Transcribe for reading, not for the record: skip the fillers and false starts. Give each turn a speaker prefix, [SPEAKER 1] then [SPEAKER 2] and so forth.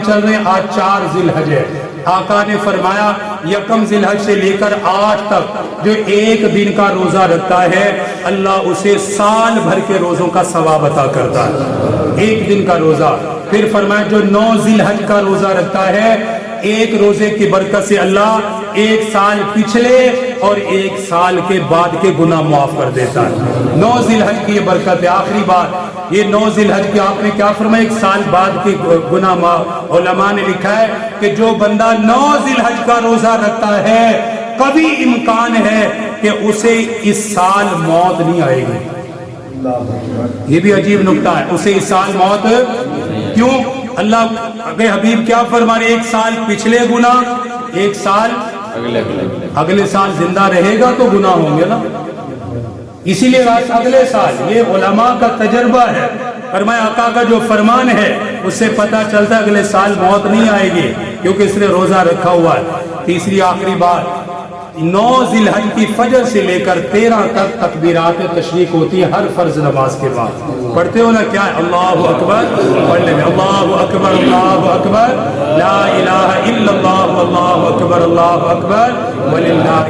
[SPEAKER 1] چل رہے ہیں، آج 4 ذی الحج ہے، آقا نے فرمایا یکم ذی الحج سے لے کر 8 تک جو ایک دن کا روزہ رکھتا ہے اللہ اسے سال بھر کے روزوں کا ثواب عطا کرتا ہے، ایک دن کا روزہ۔ پھر فرمایا جو 9 ذی الحج کا روزہ رکھتا ہے ایک روزے کی برکت سے اللہ 1 سال پچھلے اور 1 سال کے بعد کے گناہ معاف کر دیتا ہے۔ 9 ذی الحج کی یہ برکت ہے۔ آخری بات، یہ 9 ذی الحج کی آپ نے کیا فرمایا؟ 1 سال بعد کے گناہ معاف۔ علماء نے لکھا ہے کہ جو بندہ 9 ذی الحج کا روزہ رکھتا ہے کبھی امکان ہے کہ اسے اس سال موت نہیں آئے گی۔ یہ بھی عجیب نکتہ ہے، اسے اس سال موت کیوں؟ اللہ کے حبیب کیا فرما رہے؟ 1 سال پچھلے گناہ، 1 سال اگلے سال زندہ رہے گا تو گناہ ہوں گے نا، اسی لیے اگلے سال۔ یہ علماء کا تجربہ ہے، فرمایا آقا کا جو فرمان ہے اس سے پتہ چلتا ہے اگلے سال موت نہیں آئے گی کیونکہ اس نے روزہ رکھا ہوا ہے۔ تیسری آخری بات، 9 ذی الحج کی فجر سے لے کر 13 تک تکبیرات تشریق ہوتی ہے ہر فرض نماز کے بعد۔ پڑھتے ہو نا کیا ہے؟ اللہ اکبر، پڑھ لیں، اللہ اکبر اللہ اکبر لا الہ الا اللہ، اللہ اکبر وللہ